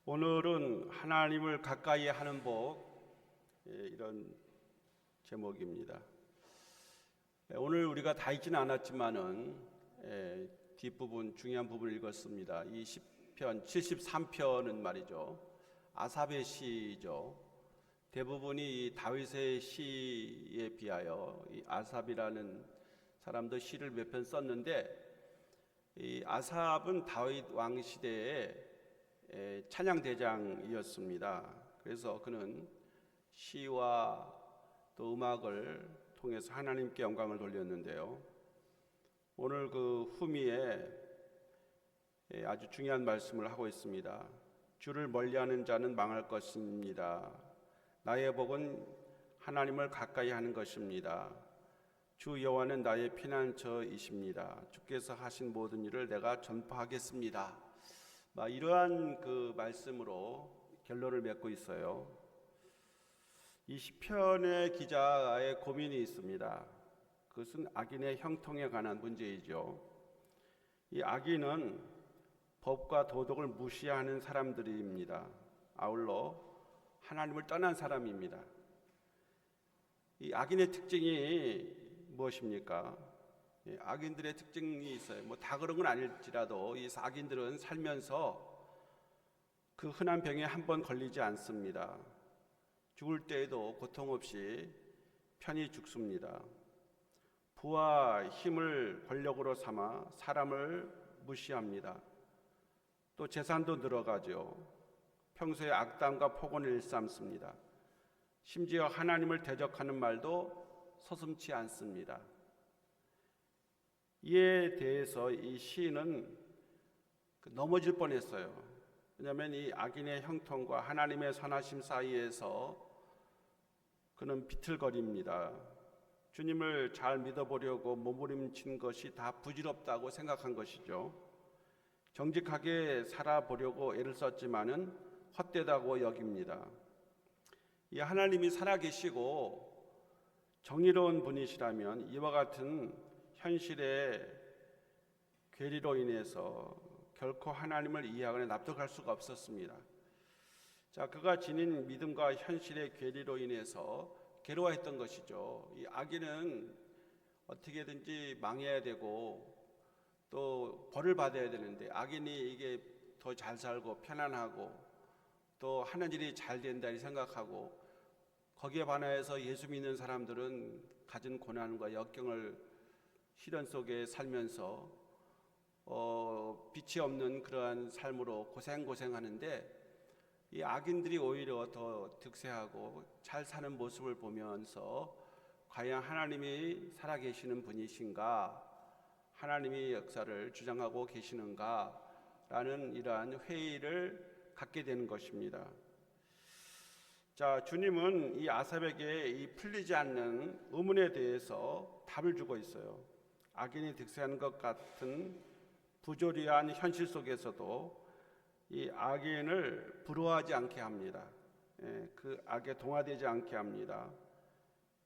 오늘은 하나님을 가까이 하는 법, 이런 제목입니다. 오늘 우리가 다 읽지는 않았지만은 뒷부분 중요한 부분을 읽었습니다. 이 시편 73편은 말이죠, 아삽의 시죠. 대부분이 이 다윗의 시에 비하여 이 아삽이라는 사람도 시를 몇 편 썼는데, 이 아삽은 다윗 왕 시대에 찬양 대장이었습니다. 그래서 그는 시와 또 음악을 통해서 하나님께 영광을 돌렸는데요. 오늘 그 후미에 아주 중요한 말씀을 하고 있습니다. 주를 멀리하는 자는 망할 것입니다. 나의 복은 하나님을 가까이 하는 것입니다. 주 여호와는 나의 피난처이십니다. 주께서 하신 모든 일을 내가 전파하겠습니다. 이러한 그 말씀으로 결론을 맺고 있어요. 이 시편의 기자의 고민이 있습니다. 그것은 악인의 형통에 관한 문제이죠. 이 악인은 법과 도덕을 무시하는 사람들입니다. 아울러 하나님을 떠난 사람입니다. 이 악인의 특징이 무엇입니까? 악인들의 특징이 있어요. 다 그런 건 아닐지라도 이 악인들은 살면서 그 흔한 병에 한 번 걸리지 않습니다. 죽을 때에도 고통 없이 편히 죽습니다. 부와 힘을 권력으로 삼아 사람을 무시합니다. 또 재산도 늘어가죠. 평소에 악담과 폭언을 일삼습니다. 심지어 하나님을 대적하는 말도 서슴지 않습니다. 이에 대해서 이 시인은 넘어질 뻔했어요. 왜냐하면 이 악인의 형통과 하나님의 선하심 사이에서 그는 비틀거립니다. 주님을 잘 믿어보려고 몸부림친 것이 다 부질없다고 생각한 것이죠. 정직하게 살아보려고 애를 썼지만은 헛되다고 여깁니다. 이 하나님이 살아계시고 정의로운 분이시라면 이와 같은 현실의 괴리로 인해서 결코 하나님을 이해하거나 납득할 수가 없었습니다. 그가 지닌 믿음과 현실의 괴리로 인해서 괴로워했던 것이죠. 이 악인은 어떻게든지 망해야 되고 또 벌을 받아야 되는데, 악인이 이게 더 잘 살고 편안하고 또 하는 일이 잘 된다 생각하고, 거기에 반해서 예수 믿는 사람들은 가진 고난과 역경을 시련 속에 살면서 빛이 없는 그러한 삶으로 고생하는데, 이 악인들이 오히려 더 득세하고 잘 사는 모습을 보면서 과연 하나님이 살아계시는 분이신가, 하나님이 역사를 주장하고 계시는가 라는 이러한 회의를 갖게 되는 것입니다. 주님은 이 아삽에게 이 풀리지 않는 의문에 대해서 답을 주고 있어요. 악인이 득세하는 것 같은 부조리한 현실 속에서도 이 악인을 부러워하지 않게 합니다. 그 악에 동화되지 않게 합니다.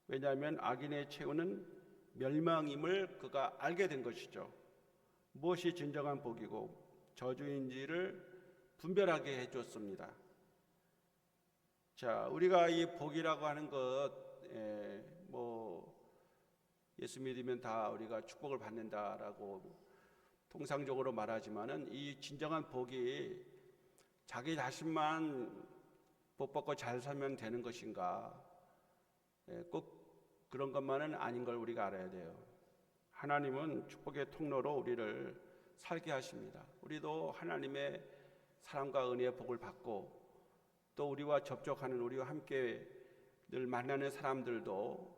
왜냐하면 악인의 최후는 멸망임을 그가 알게 된 것이죠. 무엇이 진정한 복이고 저주인지를 분별하게 해줬습니다. 우리가 이 복이라고 하는 것, 예수 믿으면 다 우리가 축복을 받는다라고 통상적으로 말하지만은, 이 진정한 복이 자기 자신만 복 받고 잘 살면 되는 것인가? 꼭 그런 것만은 아닌 걸 우리가 알아야 돼요. 하나님은 축복의 통로로 우리를 살게 하십니다. 우리도 하나님의 사랑과 은혜의 복을 받고, 또 우리와 접촉하는, 우리와 함께 늘 만나는 사람들도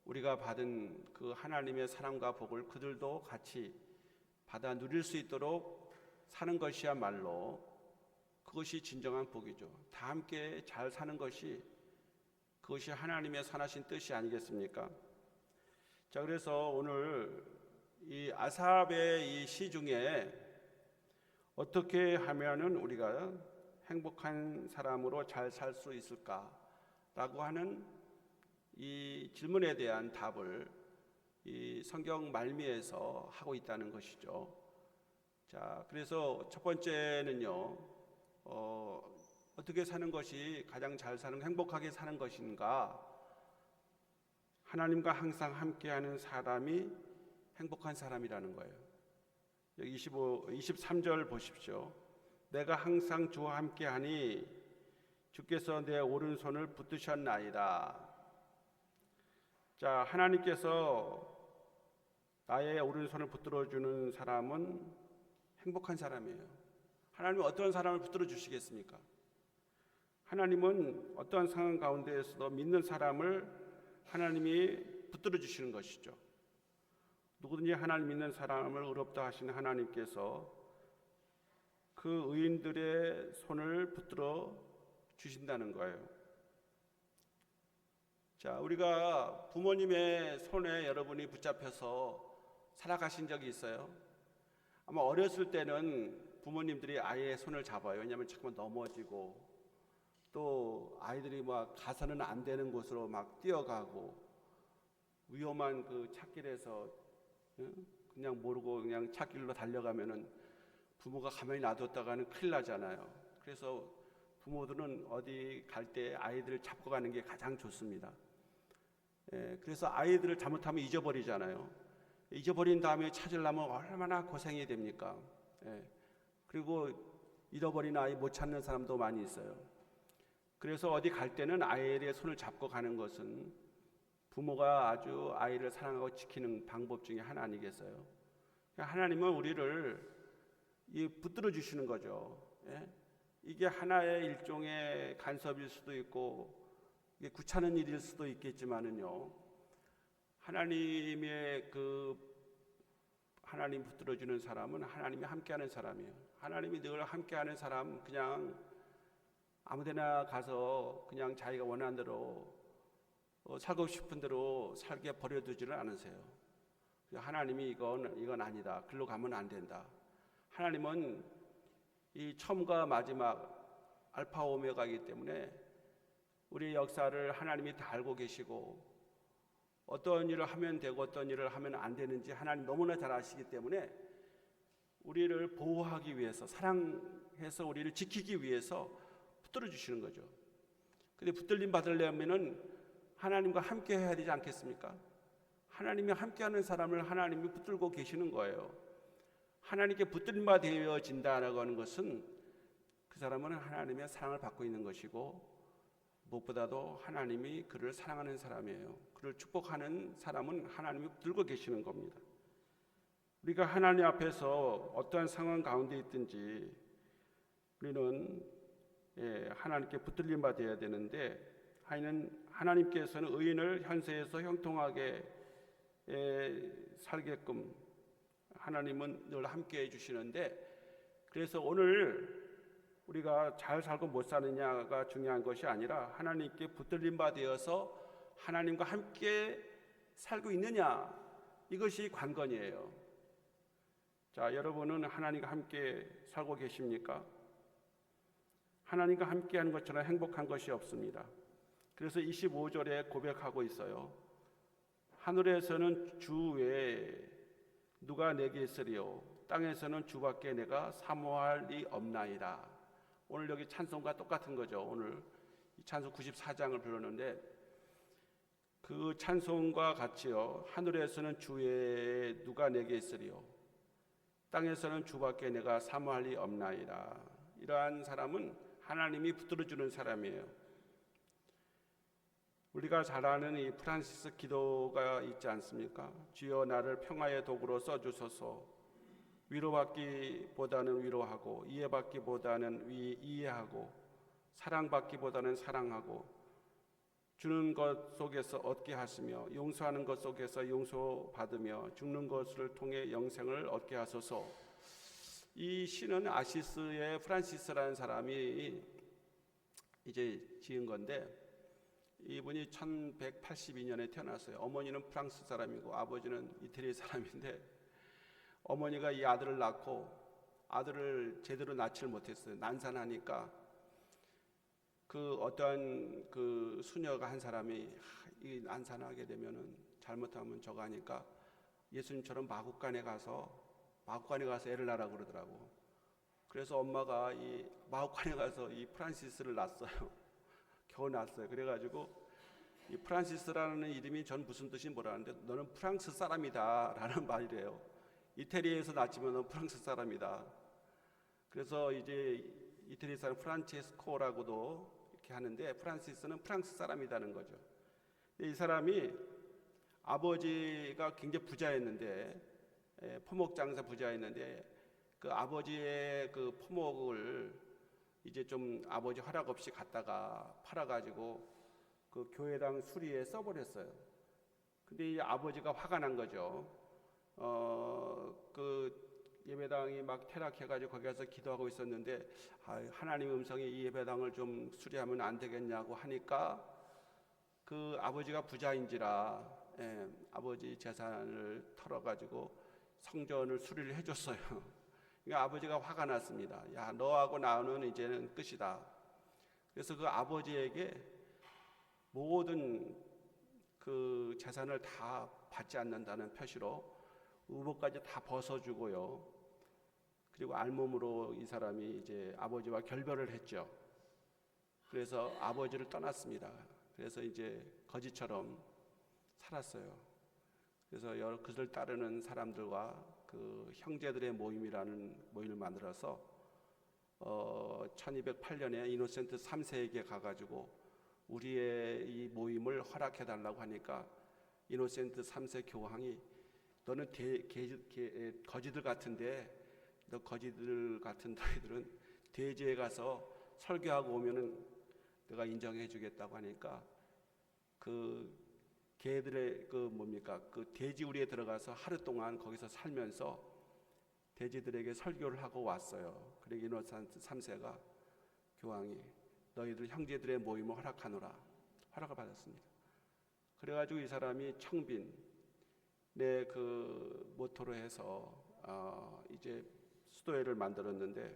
우리가 받은 그 하나님의 사랑과 복을 그들도 같이 받아 누릴 수 있도록 사는 것이야말로 그것이 진정한 복이죠. 다 함께 잘 사는 것이, 그것이 하나님의 선하신 뜻이 아니겠습니까? 그래서 오늘 이 아삽의 이 시 중에 어떻게 하면은 우리가 행복한 사람으로 잘 살 수 있을까라고 하는 이 질문에 대한 답을 이 성경 말미에서 하고 있다는 것이죠. 그래서 첫 번째는요, 어떻게 사는 것이 가장 잘 사는, 행복하게 사는 것인가? 하나님과 항상 함께하는 사람이 행복한 사람이라는 거예요. 여기 23절 보십시오. 내가 항상 주와 함께하니 주께서 내 오른손을 붙드셨나이다. 자, 하나님께서 나의 오른손을 붙들어주는 사람은 행복한 사람이에요. 하나님은 어떤 사람을 붙들어 주시겠습니까? 하나님은 어떠한 상황 가운데에서도 믿는 사람을 하나님이 붙들어 주시는 것이죠. 누구든지 하나님 믿는 사람을 의롭다 하시는 하나님께서 그 의인들의 손을 붙들어 주신다는 거예요. 자, 우리가 부모님의 손에 여러분이 붙잡혀서 살아가신 적이 있어요? 아마 어렸을 때는 부모님들이 아이의 손을 잡아요. 왜냐하면 자꾸만 넘어지고, 또 아이들이 막 가서는 안 되는 곳으로 막 뛰어가고, 위험한 그 찻길에서 그냥 모르고 그냥 찻길로 달려가면은 부모가 가만히 놔뒀다가는 큰일 나잖아요. 그래서 부모들은 어디 갈 때 아이들을 잡고 가는 게 가장 좋습니다. 그래서 아이들을 잘못하면 잊어버리잖아요. 잊어버린 다음에 찾으려면 얼마나 고생이 됩니까? 그리고 잃어버린 아이 못 찾는 사람도 많이 있어요. 그래서 어디 갈 때는 아이의 손을 잡고 가는 것은 부모가 아주 아이를 사랑하고 지키는 방법 중에 하나 아니겠어요? 하나님은 우리를 붙들어 주시는 거죠. 이게 하나의 일종의 간섭일 수도 있고 이게 귀찮은 일일 수도 있겠지만은요, 하나님의 하나님 붙들어 주는 사람은 하나님이 함께하는 사람이에요. 하나님이 늘 함께하는 사람, 그냥 아무데나 가서 그냥 자기가 원하는 대로 살고 싶은 대로 살게 버려두지를 않으세요. 하나님이 이건 아니다, 글로 가면 안 된다. 하나님은 이 처음과 마지막 알파 오메가이기 때문에 우리의 역사를 하나님이 다 알고 계시고, 어떤 일을 하면 되고 어떤 일을 하면 안 되는지 하나님 너무나 잘 아시기 때문에 우리를 보호하기 위해서, 사랑해서 우리를 지키기 위해서 붙들어 주시는 거죠. 근데 붙들림 받으려면은 하나님과 함께 해야 되지 않겠습니까? 하나님이 함께하는 사람을 하나님이 붙들고 계시는 거예요. 하나님께 붙들림 받아진다라고 하는 것은 그 사람은 하나님의 사랑을 받고 있는 것이고, 무엇보다도 하나님이 그를 사랑하는 사람이에요. 그를 축복하는 사람은 하나님이 붙들고 계시는 겁니다. 우리가 하나님 앞에서 어떠한 상황 가운데 있든지 우리는 하나님께 붙들림 받아야 되는데, 하나님께서는 의인을 현세에서 형통하게 살게끔 하나님은 늘 함께해 주시는데, 그래서 오늘 우리가 잘 살고 못 사느냐가 중요한 것이 아니라 하나님께 붙들림 받아서 하나님과 함께 살고 있느냐, 이것이 관건이에요. 자, 여러분은 하나님과 함께 살고 계십니까? 하나님과 함께하는 것처럼 행복한 것이 없습니다. 그래서 25절에 고백하고 있어요. 하늘에서는 주 외에 누가 내게 있으리요, 땅에서는 주밖에 내가 사모할 리 없나이다. 오늘 여기 찬송과 똑같은 거죠. 오늘 찬송 94장을 불렀는데 그 찬송과 같이요, 하늘에서는 주 외에 누가 내게 있으리요, 땅에서는 주밖에 내가 사모할 리 없나이다. 이러한 사람은 하나님이 붙들어주는 사람이에요. 우리가 잘 아는 이 프란시스 기도가 있지 않습니까? 주여 나를 평화의 도구로 써주소서. 위로받기보다는 위로하고, 이해받기보다는 이해하고, 사랑받기보다는 사랑하고, 주는 것 속에서 얻게 하시며, 용서하는 것 속에서 용서받으며, 죽는 것을 통해 영생을 얻게 하소서. 이 시는 아시스의 프란시스라는 사람이 이제 지은 건데, 이분이 1182년에 태어났어요. 어머니는 프랑스 사람이고 아버지는 이태리 사람인데, 어머니가 이 아들을 낳고 아들을 제대로 낳지를 못했어요. 난산하니까 어떠한 수녀가 한 사람이 이 난산하게 되면은 잘못하면 저거 하니까 예수님처럼 마국간에 가서 애를 낳으라고 그러더라고. 그래서 엄마가 이 마호관에 가서 이 프란시스를 낳았어요. 겨우 낳았어요. 그래가지고 이 프란시스라는 이름이 전 무슨 뜻이 뭐라는데, 너는 프랑스 사람이다 라는 말이래요. 이태리에서 낳지만 넌 프랑스 사람이다. 그래서 이제 이태리 사람 프란체스코라고도 이렇게 하는데, 프란시스는 프랑스 사람이라는 거죠. 이 사람이 아버지가 굉장히 부자였는데, 포목 장사 부자였는데, 그 아버지의 그 포목을 이제 좀 아버지 허락 없이 갖다가 팔아가지고 그 교회당 수리에 써버렸어요. 근데 이 아버지가 화가 난 거죠. 그 예배당이 막 퇴락해가지고 거기 가서 기도하고 있었는데, 하나님의 음성이 이 예배당을 좀 수리하면 안 되겠냐고 하니까, 그 아버지가 부자인지라 아버지 재산을 털어가지고 성전을 수리를 해줬어요. 그러니까 아버지가 화가 났습니다. 야, 너하고 나는 이제는 끝이다. 그래서 그 아버지에게 모든 그 재산을 다 받지 않는다는 표시로 의복까지 다 벗어주고요. 그리고 알몸으로 이 사람이 이제 아버지와 결별을 했죠. 그래서 아버지를 떠났습니다. 그래서 이제 거지처럼 살았어요. 그래서 그를 따르는 사람들과 그 형제들의 모임이라는 모임을 만들어서 1208년에 이노센트 3세에게 가가지고 우리의 이 모임을 허락해달라고 하니까, 이노센트 3세 교황이 너는 거지들 같은데, 너 거지들 같은 너희들은 대지에 가서 설교하고 오면은 내가 인정해 주겠다고 하니까, 그 개들의 그 돼지우리에 들어가서 하루 동안 거기서 살면서 돼지들에게 설교를 하고 왔어요. 그리고 이노센트 3세가 교황이 너희들 형제들의 모임을 허락하노라, 허락을 받았습니다. 그래가지고 이 사람이 청빈 그 모토로 해서 이제 수도회를 만들었는데,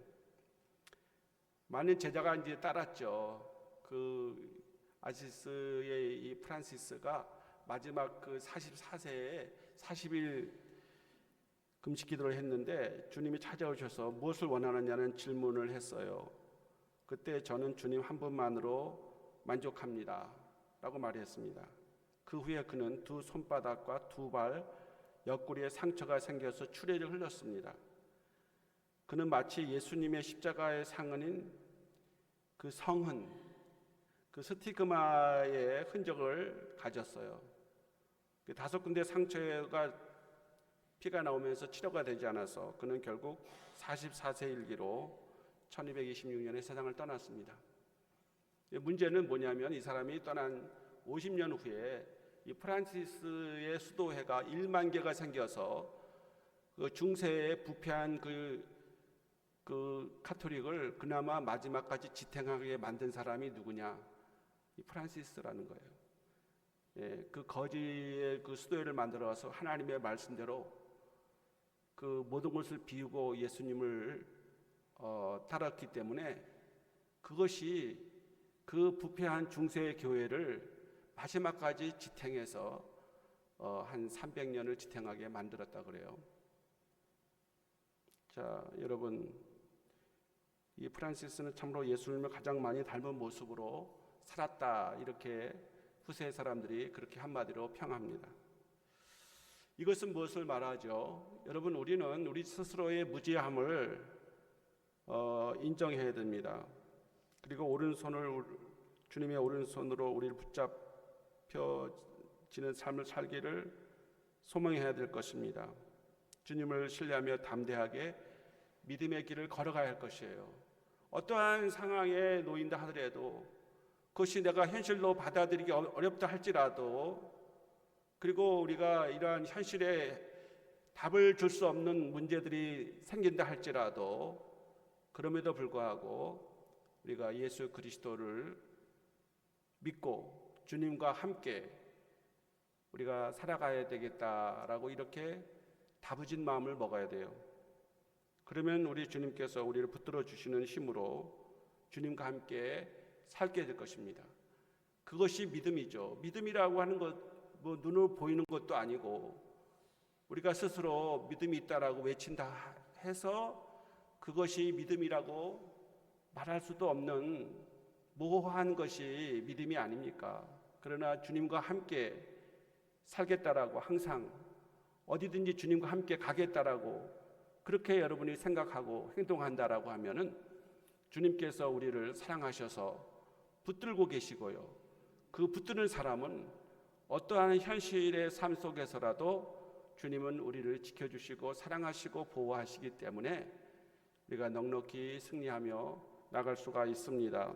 많은 제자가 이제 따랐죠. 그 아시스의 이 프란시스가 마지막 그 44세에 40일 금식 기도를 했는데, 주님이 찾아오셔서 무엇을 원하느냐는 질문을 했어요. 그때 저는 주님 한 분만으로 만족합니다 라고 말했습니다. 그 후에 그는 두 손바닥과 두 발 옆구리에 상처가 생겨서 추레를 흘렸습니다. 그는 마치 예수님의 십자가의 상흔인 그 성흔, 그 스티그마의 흔적을 가졌어요. 그 5군데 상처가 피가 나오면서 치료가 되지 않아서 그는 결국 44세 일기로 1226년에 세상을 떠났습니다. 문제는 뭐냐면, 이 사람이 떠난 50년 후에 이 프란시스의 수도회가 1만 개가 생겨서 그 중세에 부패한 그 카톨릭을 그나마 마지막까지 지탱하게 만든 사람이 누구냐? 이 프란시스라는 거예요. 그 거지의 그 수도회를 만들어서 하나님의 말씀대로 그 모든 것을 비우고 예수님을 따랐기 때문에, 그것이 그 부패한 중세 교회를 마지막까지 지탱해서 한 300년을 지탱하게 만들었다 그래요. 자, 여러분, 이 프란시스는 참으로 예수님을 가장 많이 닮은 모습으로 살았다, 이렇게 후세 사람들이 그렇게 한마디로 평합니다. 이것은 무엇을 말하죠? 여러분, 우리는 우리 스스로의 무지함을 인정해야 됩니다. 그리고 주님의 오른손으로 우리를 붙잡혀지는 삶을 살기를 소망해야 될 것입니다. 주님을 신뢰하며 담대하게 믿음의 길을 걸어가야 할 것이에요. 어떠한 상황에 놓인다 하더라도, 그것이 내가 현실로 받아들이기 어렵다 할지라도, 그리고 우리가 이러한 현실에 답을 줄 수 없는 문제들이 생긴다 할지라도, 그럼에도 불구하고 우리가 예수 그리스도를 믿고 주님과 함께 우리가 살아가야 되겠다라고 이렇게 다부진 마음을 먹어야 돼요. 그러면 우리 주님께서 우리를 붙들어 주시는 힘으로 주님과 함께 살게 될 것입니다. 그것이 믿음이죠. 믿음이라고 하는 것, 뭐 눈으로 보이는 것도 아니고, 우리가 스스로 믿음이 있다라고 외친다 해서 그것이 믿음이라고 말할 수도 없는 모호한 것이 믿음이 아닙니까? 그러나 주님과 함께 살겠다라고 항상 어디든지 주님과 함께 가겠다라고 그렇게 여러분이 생각하고 행동한다라고 하면은 주님께서 우리를 사랑하셔서 붙들고 계시고요. 그 붙드는 사람은 어떠한 현실의 삶 속에서라도 주님은 우리를 지켜주시고 사랑하시고 보호하시기 때문에 우리가 넉넉히 승리하며 나갈 수가 있습니다.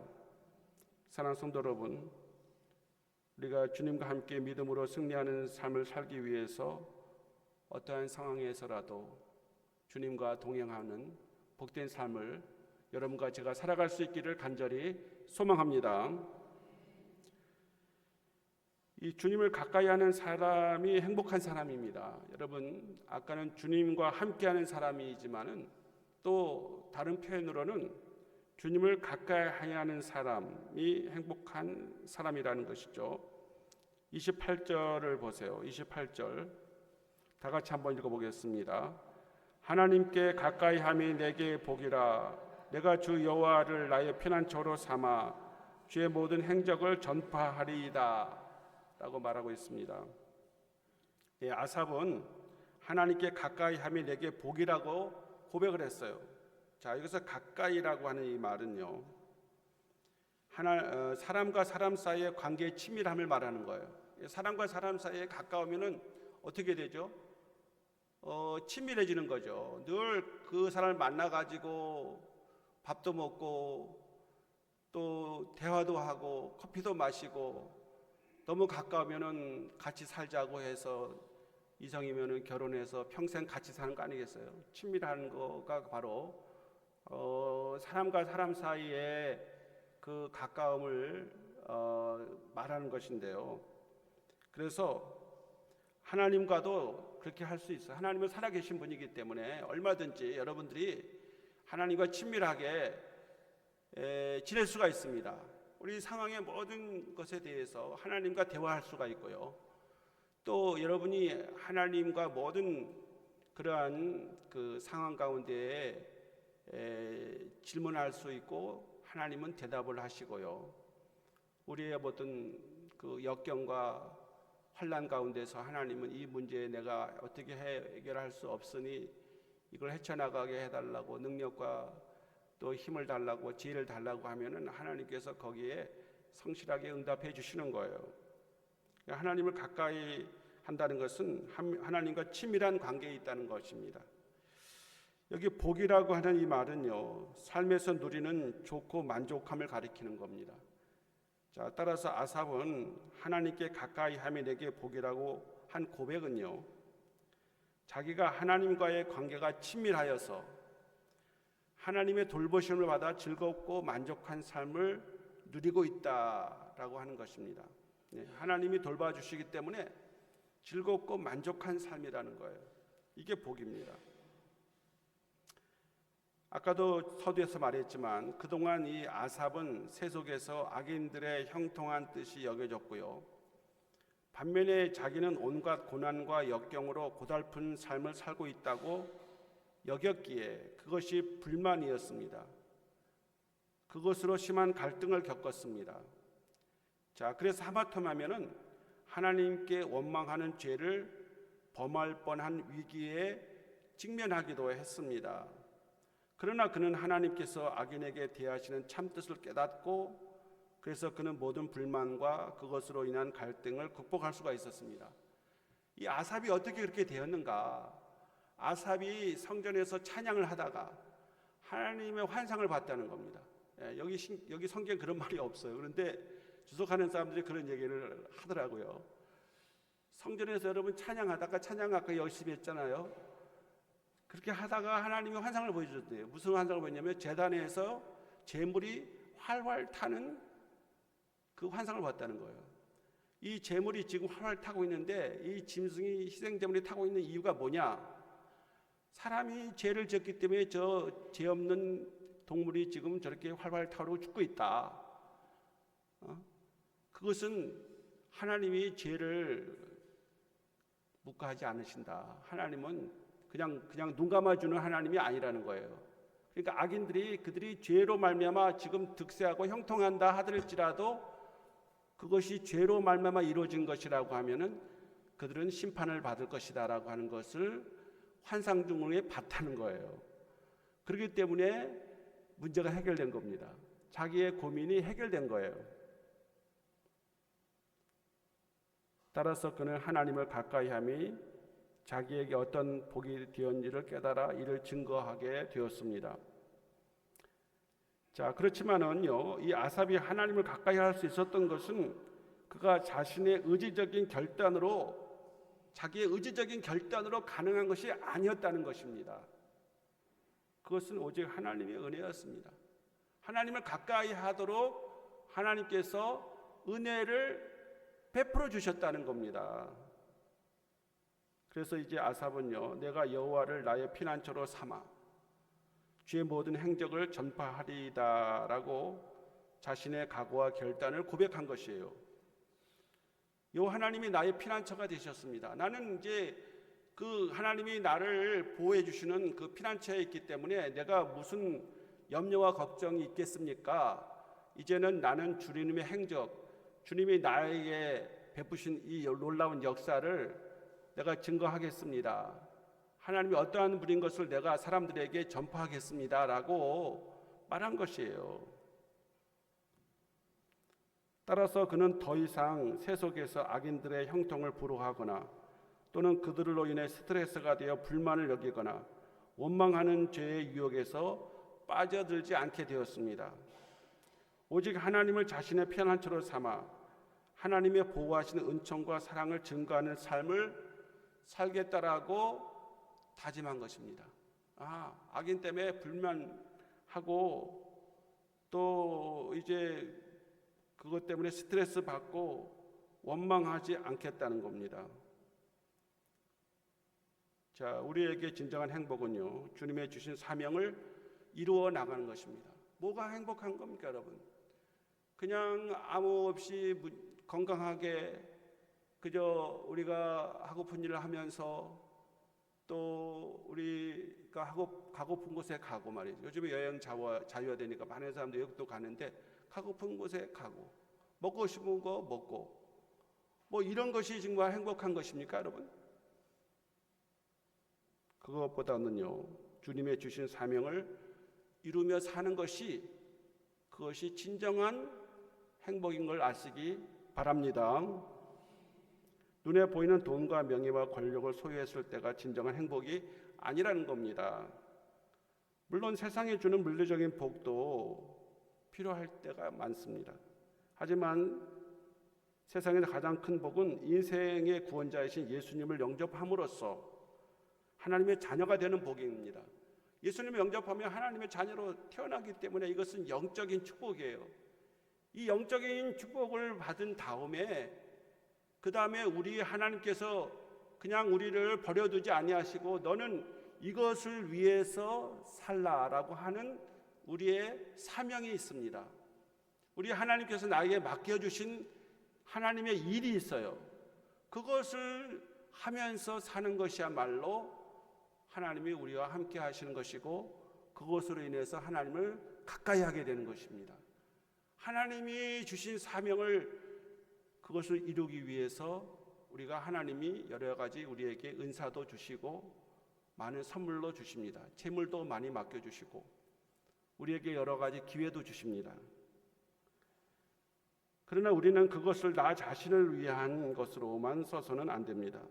사랑하는 성도 여러분, 우리가 주님과 함께 믿음으로 승리하는 삶을 살기 위해서 어떠한 상황에서라도 주님과 동행하는 복된 삶을 여러분과 제가 살아갈 수 있기를 간절히 소망합니다. 이 주님을 가까이 하는 사람이 행복한 사람입니다. 여러분, 아까는 주님과 함께하는 사람이지만은 또 다른 표현으로는 주님을 가까이 하는 사람이 행복한 사람이라는 것이죠. 28절을 보세요. 28절 다 같이 한번 읽어보겠습니다. 하나님께 가까이 함이 내게 복이라. 내가 주 여호와를 나의 피난처로 삼아 주의 모든 행적을 전파하리이다 라고 말하고 있습니다. 아삽은 하나님께 가까이 함이 내게 복이라고 고백을 했어요. 자, 여기서 가까이라고 하는 이 말은요, 사람과 사람 사이의 관계의 친밀함을 말하는 거예요. 사람과 사람 사이에 가까우면은 어떻게 되죠? 친밀해지는 거죠. 늘 그 사람을 만나가지고 밥도 먹고 또 대화도 하고 커피도 마시고 너무 가까우면은 같이 살자고 해서 이성이면은 결혼해서 평생 같이 사는 거 아니겠어요? 친밀한 거가 바로 사람과 사람 사이에 그 가까움을 말하는 것인데요. 그래서 하나님과도 그렇게 할 수 있어요. 하나님은 살아계신 분이기 때문에 얼마든지 여러분들이 하나님과 친밀하게 지낼 수가 있습니다. 우리 상황의 모든 것에 대해서 하나님과 대화할 수가 있고요. 또 여러분이 하나님과 모든 그러한 그 상황 가운데에 질문할 수 있고 하나님은 대답을 하시고요. 우리의 모든 그 역경과 환난 가운데서 하나님은 이 문제에 내가 어떻게 해결할 수 없으니 이걸 헤쳐나가게 해달라고 능력과 또 힘을 달라고 지혜를 달라고 하면은 하나님께서 거기에 성실하게 응답해 주시는 거예요. 하나님을 가까이 한다는 것은 하나님과 친밀한 관계에 있다는 것입니다. 여기 복이라고 하는 이 말은요, 삶에서 누리는 좋고 만족함을 가리키는 겁니다. 자, 따라서 아삽은 하나님께 가까이 함이 내게 복이라고 한 고백은요, 자기가 하나님과의 관계가 친밀하여서 하나님의 돌보심을 받아 즐겁고 만족한 삶을 누리고 있다라고 하는 것입니다. 하나님이 돌봐주시기 때문에 즐겁고 만족한 삶이라는 거예요. 이게 복입니다. 아까도 서두에서 말했지만 그동안 이 아삽은 세속에서 악인들의 형통한 뜻이 여겨졌고요. 반면에 자기는 온갖 고난과 역경으로 고달픈 삶을 살고 있다고 여겼기에 그것이 불만이었습니다. 그것으로 심한 갈등을 겪었습니다. 자, 그래서 하마터면 하나님께 원망하는 죄를 범할 뻔한 위기에 직면하기도 했습니다. 그러나 그는 하나님께서 악인에게 대하시는 참뜻을 깨닫고 그래서 그는 모든 불만과 그것으로 인한 갈등을 극복할 수가 있었습니다. 이 아삽이 어떻게 그렇게 되었는가? 아삽이 성전에서 찬양을 하다가 하나님의 환상을 봤다는 겁니다. 여기 성경에 그런 말이 없어요. 그런데 주석하는 사람들이 그런 얘기를 하더라고요. 성전에서 여러분 찬양하다가 찬양 아까 열심히 했잖아요. 그렇게 하다가 하나님이 환상을 보여주셨대요. 무슨 환상을 보였냐면 제단에서 재물이 활활 타는 그 환상을 봤다는 거예요. 이 재물이 지금 활활 타고 있는데 이 짐승이 희생제물이 타고 있는 이유가 뭐냐? 사람이 죄를 지었기 때문에 저 죄 없는 동물이 지금 저렇게 활활 타고 죽고 있다. 그것은 하나님이 죄를 묵과하지 않으신다. 하나님은 그냥 눈 감아주는 하나님이 아니라는 거예요. 그러니까 악인들이 그들이 죄로 말미암아 지금 득세하고 형통한다 하더라도 그것이 죄로 말미암아 이루어진 것이라고 하면은 그들은 심판을 받을 것이다라고 하는 것을 환상 중에 봤다는 거예요. 그렇기 때문에 문제가 해결된 겁니다. 자기의 고민이 해결된 거예요. 따라서 그는 하나님을 가까이함이 자기에게 어떤 복이 되었는지를 깨달아 이를 증거하게 되었습니다. 자, 그렇지만은요, 이 아삽이 하나님을 가까이 할 수 있었던 것은 그가 자신의 의지적인 결단으로, 자기의 의지적인 결단으로 가능한 것이 아니었다는 것입니다. 그것은 오직 하나님의 은혜였습니다. 하나님을 가까이 하도록 하나님께서 은혜를 베풀어 주셨다는 겁니다. 그래서 이제 아삽은요, 내가 여호와를 나의 피난처로 삼아 주의 모든 행적을 전파하리다라고 자신의 각오와 결단을 고백한 것이에요. 요 하나님이 나의 피난처가 되셨습니다. 나는 이제 그 하나님이 나를 보호해 주시는 그 피난처에 있기 때문에 내가 무슨 염려와 걱정이 있겠습니까? 이제는 나는 주님의 행적, 주님이 나에게 베푸신 이 놀라운 역사를 내가 증거하겠습니다. 하나님이 어떠한 분인 것을 내가 사람들에게 전파하겠습니다라고 말한 것이에요. 따라서 그는 더 이상 세속에서 악인들의 형통을 부러워하거나 또는 그들로 인해 스트레스가 되어 불만을 여기거나 원망하는 죄의 유혹에서 빠져들지 않게 되었습니다. 오직 하나님을 자신의 피난처로 삼아 하나님의 보호하시는 은총과 사랑을 증거하는 삶을 살겠다라고 다짐한 것입니다. 악인 때문에 불만하고 또 이제 그것 때문에 스트레스 받고 원망하지 않겠다는 겁니다. 자, 우리에게 진정한 행복은요, 주님의 주신 사명을 이루어 나가는 것입니다. 뭐가 행복한 겁니까, 여러분? 그냥 아무 없이 건강하게 그저 우리가 하고픈 일을 하면서 또 우리가 가고픈 곳에 가고 말이죠. 요즘에 여행 자유화 되니까 많은 사람들이 외국도 가는데 가고픈 곳에 가고 먹고 싶은 거 먹고 뭐 이런 것이 정말 행복한 것입니까, 여러분? 그것보다는요, 주님의 주신 사명을 이루며 사는 것이 그것이 진정한 행복인 걸 아시기 바랍니다. 눈에 보이는 돈과 명예와 권력을 소유했을 때가 진정한 행복이 아니라는 겁니다. 물론 세상에 주는 물리적인 복도 필요할 때가 많습니다. 하지만 세상에서 가장 큰 복은 인생의 구원자이신 예수님을 영접함으로써 하나님의 자녀가 되는 복입니다. 예수님을 영접하면 하나님의 자녀로 태어나기 때문에 이것은 영적인 축복이에요. 이 영적인 축복을 받은 다음에 그 다음에 우리 하나님께서 그냥 우리를 버려두지 아니하시고 너는 이것을 위해서 살라라고 하는 우리의 사명이 있습니다. 우리 하나님께서 나에게 맡겨주신 하나님의 일이 있어요. 그것을 하면서 사는 것이야말로 하나님이 우리와 함께 하시는 것이고 그것으로 인해서 하나님을 가까이 하게 되는 것입니다. 하나님이 주신 사명을 그것을 이루기 위해서 우리가 하나님이 여러 가지 우리에게 은사도 주시고 많은 선물도 주십니다. 재물도 많이 맡겨주시고 우리에게 여러 가지 기회도 주십니다. 그러나 우리는 그것을 나 자신을 위한 것으로만 써서는 안 됩니다.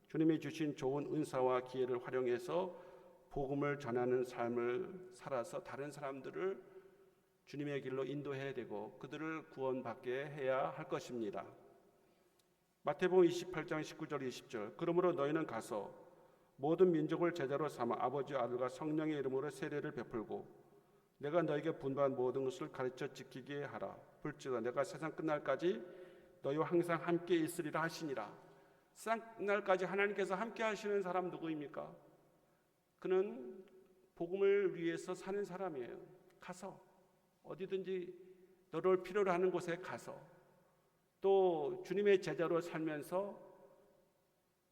주님이 주신 좋은 은사와 기회를 활용해서 복음을 전하는 삶을 살아서 다른 사람들을 주님의 길로 인도해야 되고 그들을 구원받게 해야 할 것입니다. 마태복음 28장 19절 20절 그러므로 너희는 가서 모든 민족을 제자로 삼아 아버지 아들과 성령의 이름으로 세례를 베풀고 내가 너에게 분부한 모든 것을 가르쳐 지키게 하라. 볼지어다 내가 세상 끝날까지 너희와 항상 함께 있으리라 하시니라. 세상 끝날까지 하나님께서 함께 하시는 사람 누구입니까? 그는 복음을 위해서 사는 사람이에요. 가서 어디든지 너를 필요로 하는 곳에 가서 또 주님의 제자로 살면서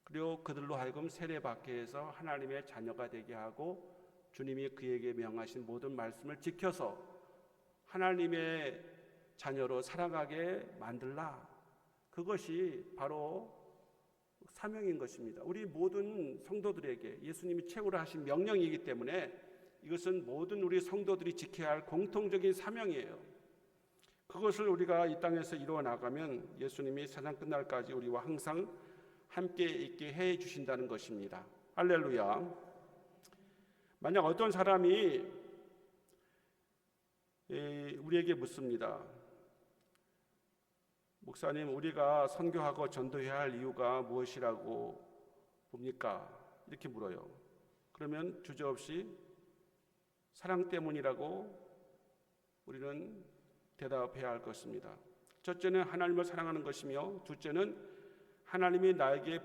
그리고 그들로 하여금 세례받게 해서 하나님의 자녀가 되게 하고 주님이 그에게 명하신 모든 말씀을 지켜서 하나님의 자녀로 살아가게 만들라. 그것이 바로 사명인 것입니다. 우리 모든 성도들에게 예수님이 최고로 하신 명령이기 때문에 이것은 모든 우리 성도들이 지켜야 할 공통적인 사명이에요. 그것을 우리가 이 땅에서 이루어 나가면 예수님이 세상 끝날까지 우리와 항상 함께 있게 해 주신다는 것입니다. 할렐루야. 만약 어떤 사람이 우리에게 묻습니다. 목사님, 우리가 선교하고 전도해야 할 이유가 무엇이라고 봅니까? 이렇게 물어요. 그러면 주저없이 사랑 때문이라고 우리는 대답해야 할 것입니다. 첫째는 하나님을 사랑하는 것이며, 둘째는 하나님이 나에게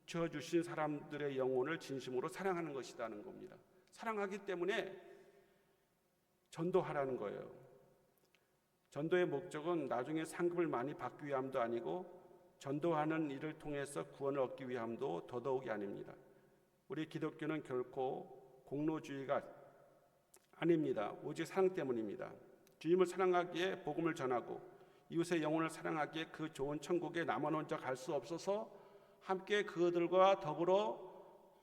붙여주신 사람들의 영혼을 진심으로 사랑하는 것이라는 겁니다. 사랑하기 때문에 전도하라는 거예요. 전도의 목적은 나중에 상급을 많이 받기 위함도 아니고 전도하는 일을 통해서 구원을 얻기 위함도 더더욱이 아닙니다. 우리 기독교는 결코 공로주의가 아닙니다. 오직 사랑 때문입니다. 주님을 사랑하기에 복음을 전하고 이웃의 영혼을 사랑하기에 그 좋은 천국에 나만 혼자 갈 수 없어서 함께 그들과 더불어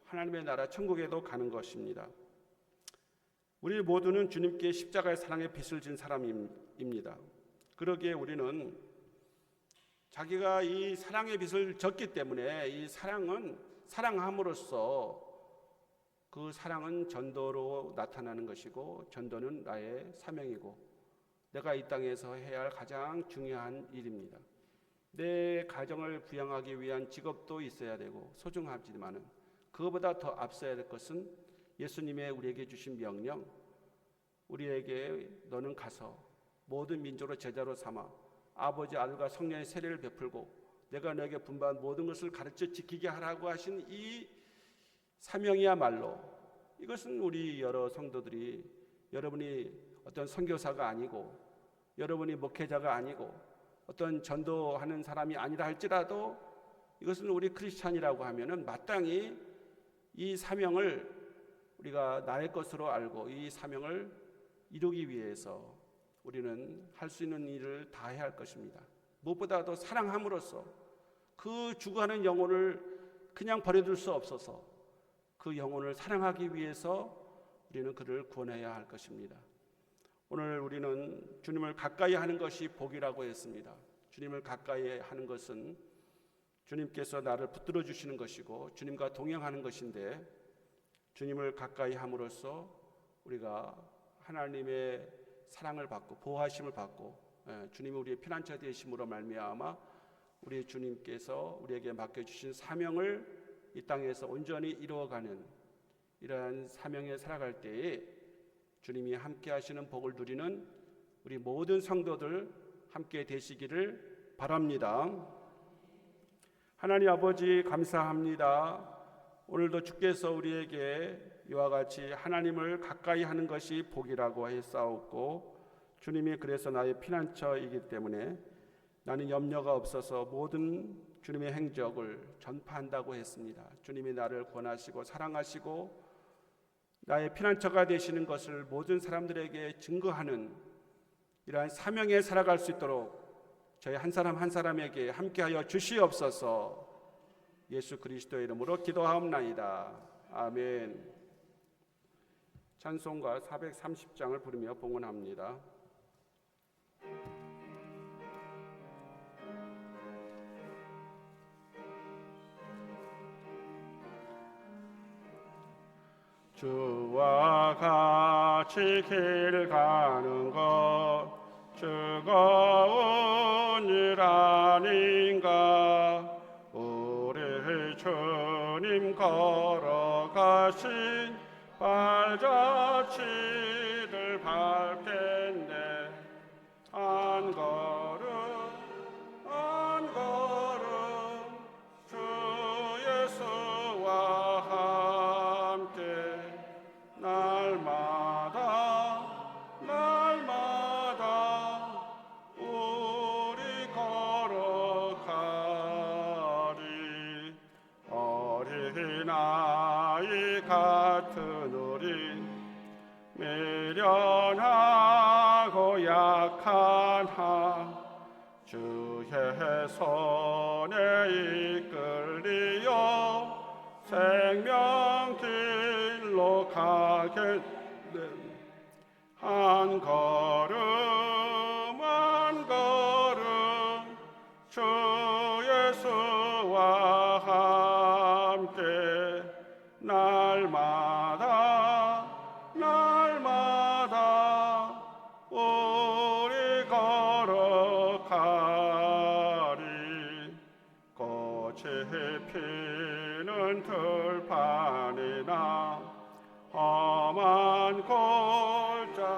하나님의 나라 천국에도 가는 것입니다. 우리 모두는 주님께 십자가의 사랑의 빚을 진 사람입니다. 그러기에 우리는 자기가 이 사랑의 빚을 졌기 때문에 이 사랑은 사랑함으로써 그 사랑은 전도로 나타나는 것이고 전도는 나의 사명이고 내가 이 땅에서 해야 할 가장 중요한 일입니다. 내 가정을 부양하기 위한 직업도 있어야 되고 소중하지만은 그것보다 더 앞서야 될 것은 예수님의 우리에게 주신 명령, 우리에게 너는 가서 모든 민족으로 제자로 삼아 아버지, 아들과 성령의 세례를 베풀고 내가 너에게 분부한 모든 것을 가르쳐 지키게 하라고 하신 이 사명이야말로 이것은 우리 여러 성도들이 여러분이 어떤 선교사가 아니고 여러분이 목회자가 아니고 어떤 전도하는 사람이 아니라 할지라도 이것은 우리 크리스찬이라고 하면은 마땅히 이 사명을 우리가 나의 것으로 알고 이 사명을 이루기 위해서 우리는 할 수 있는 일을 다 해야 할 것입니다. 무엇보다도 사랑함으로써 그 죽어가는 영혼을 그냥 버려둘 수 없어서 그 영혼을 사랑하기 위해서 우리는 그를 구원해야 할 것입니다. 오늘 우리는 주님을 가까이 하는 것이 복이라고 했습니다. 주님을 가까이 하는 것은 주님께서 나를 붙들어 주시는 것이고 주님과 동행하는 것인데 주님을 가까이 함으로써 우리가 하나님의 사랑을 받고 보호하심을 받고 주님이 우리의 피난처 되심으로 말미암아 우리 주님께서 우리에게 맡겨주신 사명을 이 땅에서 온전히 이루어가는 이러한 사명에 살아갈 때에 주님이 함께 하시는 복을 누리는 우리 모든 성도들 함께 되시기를 바랍니다. 하나님 아버지 감사합니다. 오늘도 주께서 우리에게 이와 같이 하나님을 가까이 하는 것이 복이라고 했사옵고 주님이 그래서 나의 피난처이기 때문에 나는 염려가 없어서 모든 주님의 행적을 전파한다고 했습니다. 주님이 나를 권하시고 사랑하시고 나의 피난처가 되시는 것을 모든 사람들에게 증거하는 이러한 사명에 살아갈 수 있도록 저희 한 사람 한 사람에게 함께하여 주시옵소서. 예수 그리스도의 이름으로 기도하옵나이다. 아멘. 찬송가 430장을 부르며 봉헌합니다. 주와 같이 길 가는 것 즐거운 일 아닌가. 우리 주님 걸어가신 발자취를 밟겠네. 한 걸음 한 걸음 주 예수와 함께 날마다 우리 걸어가리. 어린아이 같은 우리 미련하고 약한 주의 손에 이끌리어 생명길로 가겠네. 한 걸음 한 걸음 주 예수와 함께 날마다 날마다 우리 걸어가리. 꽃이 피는 들판이나 험한 골짜기나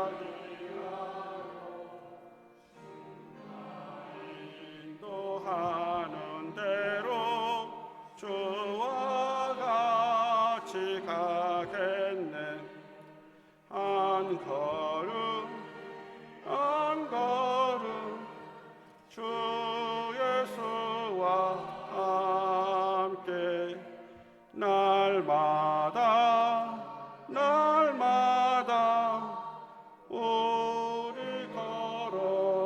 인도하는 대로 주와 같이 가겠네. 한 걸음 한 걸음 주 예수와 함께 날마다 날마다 우리 걸어가리.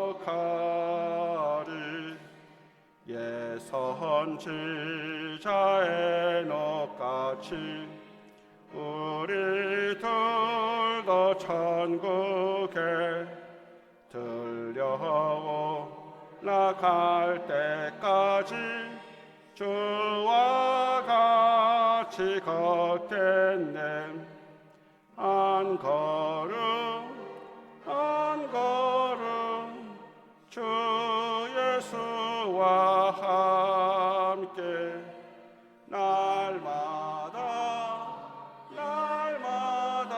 예선지자의 넋같이 우리들도 천국에 들려올라갈 때까지 주와 같이 걷겠네. 한 걸음 한 걸음 주 예수와 함께 날마다 날마다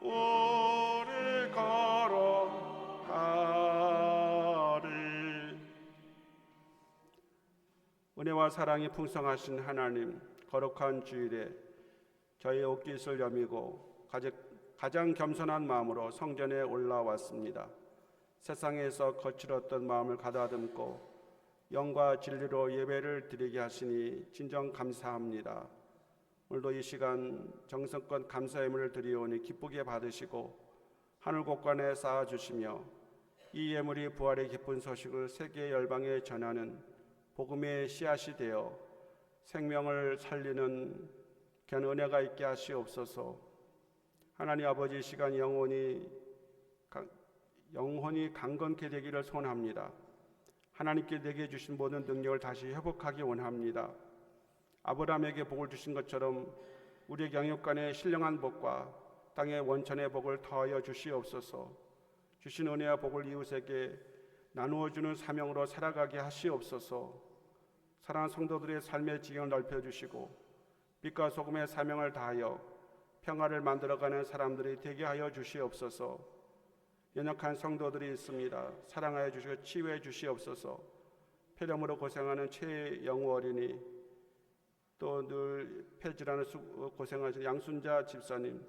우리 걸어가리. 은혜와 사랑이 풍성하신 하나님, 거룩한 주일에 저희 옷깃을 여미고 가장 겸손한 마음으로 성전에 올라왔습니다. 세상에서 거칠었던 마음을 가다듬고 영과 진리로 예배를 드리게 하시니 진정 감사합니다. 오늘도 이 시간 정성껏 감사 예물을 드리오니 기쁘게 받으시고 하늘 곳간에 쌓아주시며 이 예물이 부활의 기쁜 소식을 세계 열방에 전하는 복음의 씨앗이 되어 생명을 살리는 귀한 은혜가 있게 하시옵소서. 하나님 아버지, 이 시간 영혼이 강건케 되기를 소원합니다. 하나님께 내게 주신 모든 능력을 다시 회복하기 원합니다. 아브라함에게 복을 주신 것처럼 우리의 양육간의 신령한 복과 땅의 원천의 복을 더하여 주시옵소서. 주신 은혜와 복을 이웃에게 나누어주는 사명으로 살아가게 하시옵소서. 사랑하는 성도들의 삶의 지경을 넓혀주시고 빛과 소금의 사명을 다하여 평화를 만들어가는 사람들이 되게 하여 주시옵소서. 연약한 성도들이 있습니다. 사랑하여 주시고 치유해 주시옵소서. 폐렴으로 고생하는 최영우 어린이, 또 늘 폐질환으로 고생하시는 양순자 집사님,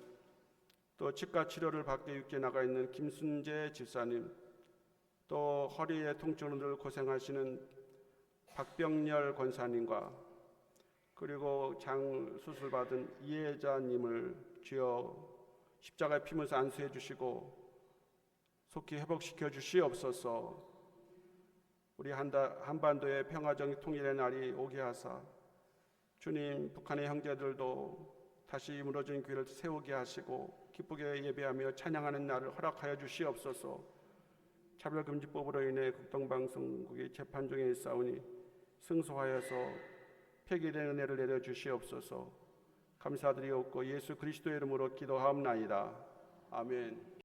또 치과 치료를 받기 위해 나가 있는 김순재 집사님, 또 허리에 통증으로 늘 고생하시는 박병렬 권사님과 그리고 장 수술 받은 이혜자님을 주여 십자가에 피면서 안수해 주시고 속히 회복시켜 주시옵소서. 우리 한반도의 평화적 통일의 날이 오게 하사 주님, 북한의 형제들도 다시 무너진 교회를 세우게 하시고 기쁘게 예배하며 찬양하는 날을 허락하여 주시옵소서. 차별금지법으로 인해 극동방송국이 재판 중에 있사오니 승소하여서 폐기된 은혜를 내려 주시옵소서. 감사드리옵고 예수 그리스도의 이름으로 기도하옵나이다. 아멘.